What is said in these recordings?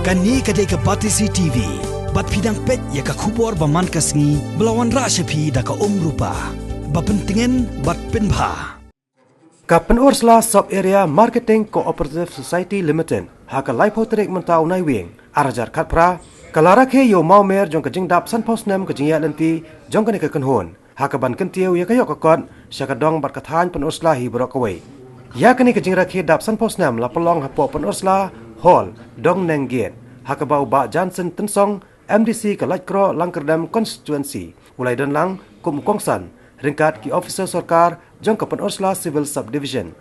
Kani kadai ke Batisi TV. Bat pidang pet ya ka khubor baman kasngi belawan ra shepi da ka rupa. Bapentingan bat penbha. Kapen Ursula Sub Area Marketing Cooperative Society Limited haka laipo terik mentau nai wing arajar katpra kalara ke yo mau mer jong kajing dap san posnem kajing ya lenti jong kani ka kenhon haka ban kentiu ya kayo kakot syakadong bat kathan pen Ursula hi brok away ya kani kajing rakhe dap san posnem la pelong hapo pen Ursula hall dong nengget haka bau ba Johnson Tensong MDC Kalajkro Langkerdam constituency ulai dan lang kum kongsan ringkat ki officer sarkar jong Kapen Ursula Civil Subdivision.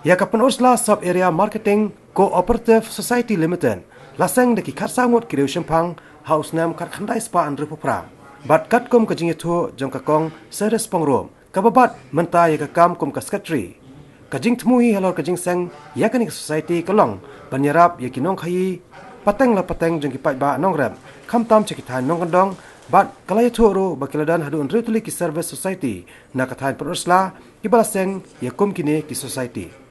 Ya Kapen Ursula Sub Area Marketing Cooperative Society Limited laseng deki khat sangot kireu shempang house nam kat khandai spa an rupra. Bat kat kum kajing itu jong kakong seres pangrom. Kababat menta ya kakam kum ka secretary. Kajing tmui halor kajing seng ya kani society kalong banyarap ya kinong khai pateng la pateng jong ki pai ba nongrem khamtam chekitan nong kandong Bat kalaya thoro bakiladan hadu unrutuli ki service society na kathain Pen Ursula ibalaseng yakum kini ki society.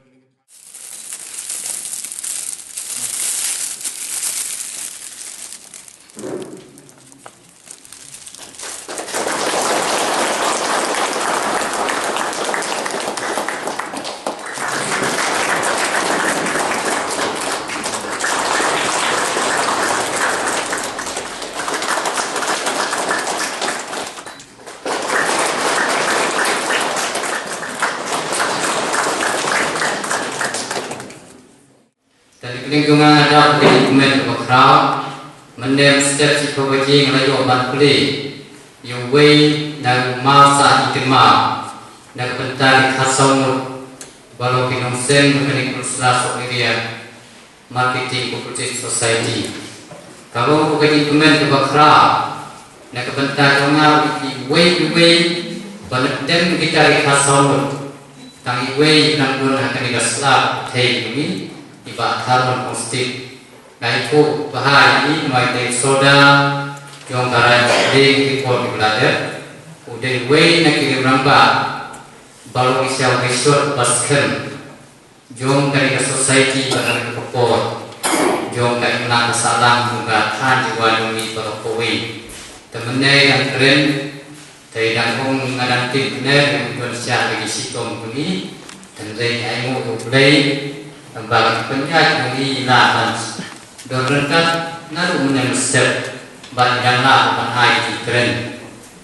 Lingkungan ada dokumen berkerau, mendem setiap psikologi ngelayu obat pulih, yang way dan masa itimah, dan pentar khasong balau kinong sen mekanik Ursula Sub Area Marketing Cooperative Society. Kalau bukan dokumen berkerau, dan pentar kenal way mendem kita khasong, tangi way dan pun akan digaslap thay ini. Iba tharman postit naiku bahaya ini mulai soda jong karai ding report iblader udah way nak kirim ramba baru isyaw resort basken jong dari society badan report jong dari menak salam juga than jiwa demi berkowe temennya yang keren dari dangkung ngadang tim yang Indonesia lagi sitom kuni dan dari aimu play Bagi penjat ini lahan dorengkat naru menem step bagi danglah panai di keren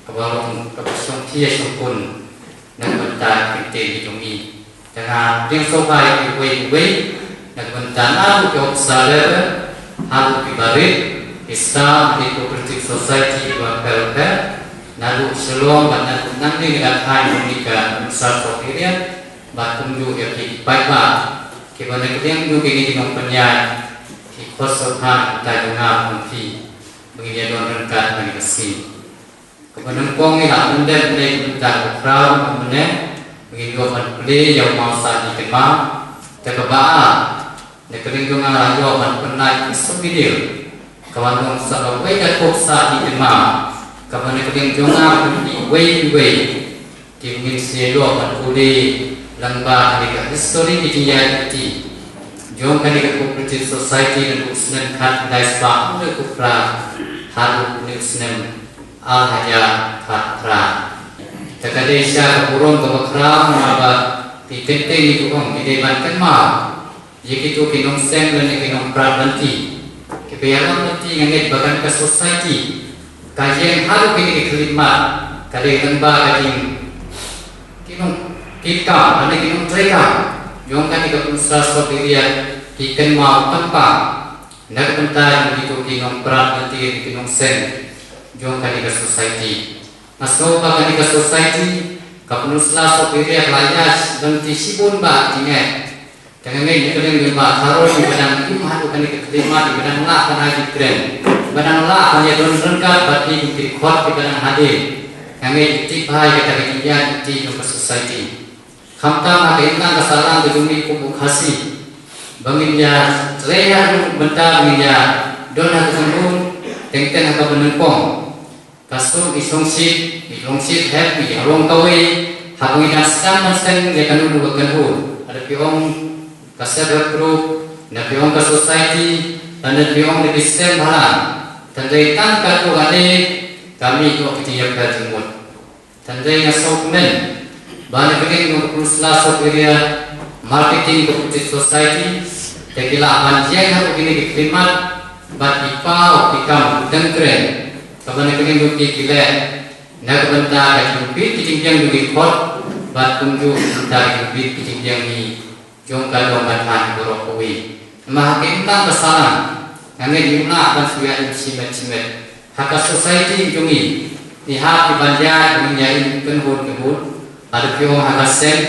kebarong kepesong tia sempun dan bentar kita di dumi dengan yang sopai kuwe dan bentar naru ke obsaler haru kibarit Islam di Cooperative Society welfare naru selong dan naru nanti dengan hai menikah besar sopirian batung juga di baik Kibana kita juga ini mempunyai kekosongan tajungan mungkin begini don rengkat bagi kasih. Kemudian kong ini lah mendem play bentar berkerau kemudian begini doan play yang mau saat dikema terkebaa dekelingkungan lagi orang pernah video kawan dong sahabat wajah kok saat dikema kemudian kelingkungan way kini siapa orang pulih lembah dari histori di dunia ini, jom kali Cooperative Society dan usnen kat daisba untuk kupra haru usnen hanya katra. Terkadang saya kurung kebakra mengapa di penting itu orang di depan kenal, jika itu kinong sen dan kinong prabanti, kebiaran nanti yang bahkan ke society, kajian haru kini kelima kali lembah kali kinong kita anda kita mereka yang kan kita Ursula Sub Area kita mau tempat nak pentar begitu kita berat nanti kita sen yang kan kita society masuk kan kita society Kapen Ursula Sub Area layas nanti sibun bah ingat jangan ni kita yang bah harus di badan imah bukan di kelima di badan lah kan lagi keren badan lah hanya don rengkat berarti di kuat di badan hadir kami tipai kita kerja di society Khamta nak intan kesalahan demi kubu kasih, bangnya leher bentar bangnya dona kesembun, tengten agak benengkong, kasur isongsit happy, arong kawai, habis naskan naskan dia kan dulu ada piong kasar group, na piong ka society, Anda biong di Islam halang. Tandai tangkat ko gani kami ko ketiak berjumut. Tandai ngasok men. Bani begini nguruslah soperia marketing ke society. Tegila anjing harus begini diklimat. Bat ipau ikam dengkren. Kabani begini bukti kile. Nak bentar kejumpi kijingjang dugi kot. Bat kunju bentar kejumpi kijingjang ni. Jom kalau bantuan berokui. Mahakim tang bersalam. Kami diunak dan suya cimet-cimet. Hak society jungi. Lihat di banjar menjadi kenhut. Ada pion hak sen,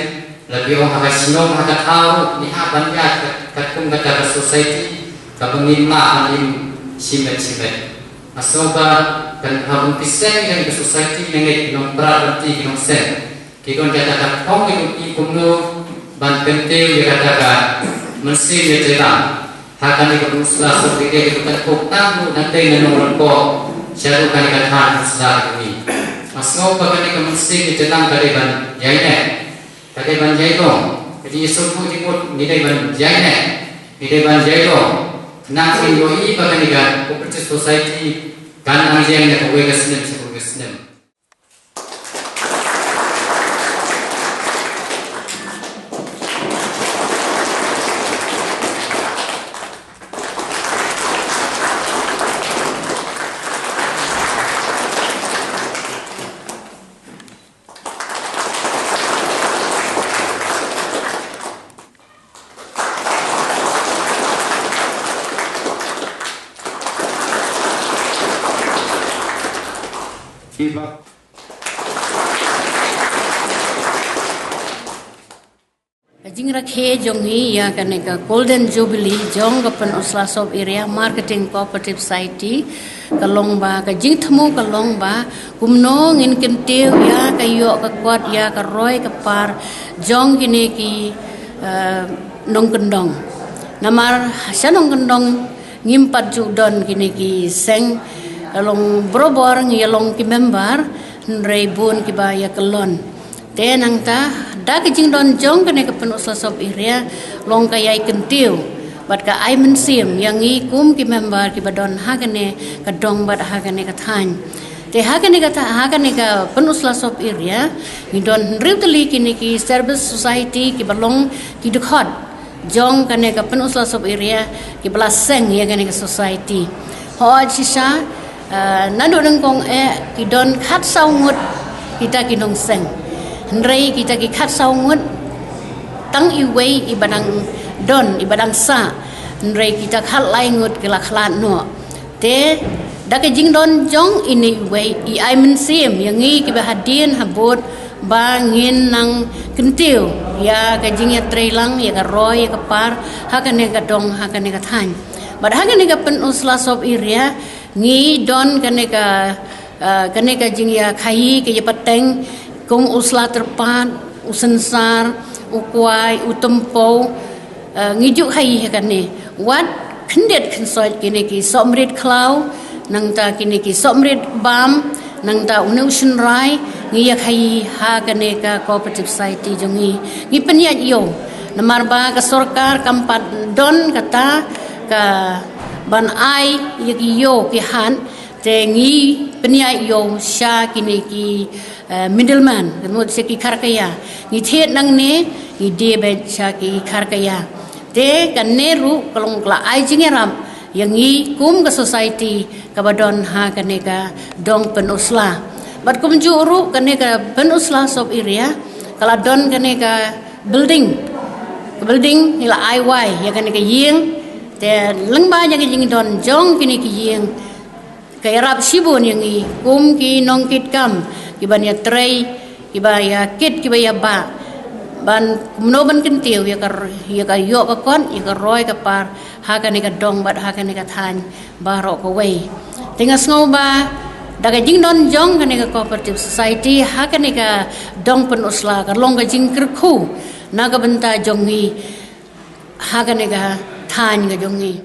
lebih orang hak sinom hak tahu. Lihat banjar katung kata society. Kami diunak dan cimet-cimet. Asoba dan habun pisang yang ke society yang kita berarti kita sen. Kita katakan kau ikut ban penting dikatakan mesti dijelaskan. Hakan dikuruslah seperti itu kan kokang nanti nenong lepok syarukan dikatakan uslah ini. Masuk bahkan di mesti dijelaskan kadiban jaitong. Jadi suku timur kadiban jaitong. Nak indoi bahkan di cooperative society kan anjing yang kau kesinem. Jing rakhe jongi ya kaneka Golden Jubilee jong kapan usla sob area marketing cooperative society kalong ba ka jing thmu kalong ba kumno ngin kentiu ya kayo ka kwat ya ka roy ka par jong kini ki nong kendong namar sanong kendong ngimpat judon kini ki seng kalong brobor ngilong ki member nrebun ki ba ya kelon tenang ta da ke jing don jong kene ke penusla sob area long kayai kentiu bat ka ai mensim yang i kum ki member ki badon hagane ka dong bat hagane ka than te hagane ka penusla sob area ni don ribteli kini ki service society ki balong ki dukhot jong kene ka penusla sob area ki belaseng ya kene ka society ho chisha nadu dengkong ki don khat saungut kita ki dong seng Hendrai kita ki khat saungut tang iwei ibadang don ibadang sa hendrai kita khat laingut ke lakhlat no te dak jing don jong ini iwei I ai mensim yang ngi ki bahadin habot bangin nang kentiu ya ka jing ya trelang ya ka roy ya ka par hakane ka dong hakane ka than bad hakane ka pen usla sob area ngi don kane ka jing ya khai ke ya pateng kum usla terpat usensar ukwai utempo ngijuk hai hakane wat khendet khensoi kini ki somrit khlau nang ta kini ki somrit bam nang ta unusun rai ngiyak hai hakane ka cooperative society jongi ngi penyat yo namar ba ka sarkar kampat don kata ka ban ai yaki yo ki han te ngi penyat yo sha kini ki middleman kemud seki kharkaya ngi thet nang ne ngi debet sha ki kharkaya te kan neru kalong kla ai jingeram yang ngi kum ka society ka badon ha kaneka dong penusla bat kum juru kaneka penusla sob area kala don kaneka building ila IY ya kaneka yeng te lengba nya jing don jong kini ki yeng kay rap sibon yang ngi kum ki nongkit kam kiban ya tray kiba ya kit kiba ya ba ban kumno ban kentiu ya ka yo ka kon ya ka roy ka par ha ka ni ka dong bat ha ka ni ka than ba ro ko wei tingas ngau ba daga jing don jong ka ni ka cooperative society ha ka ni ka dong pen usla ka long ka jing krkhu na ka benta jongi ha ka ni ka than ka jongi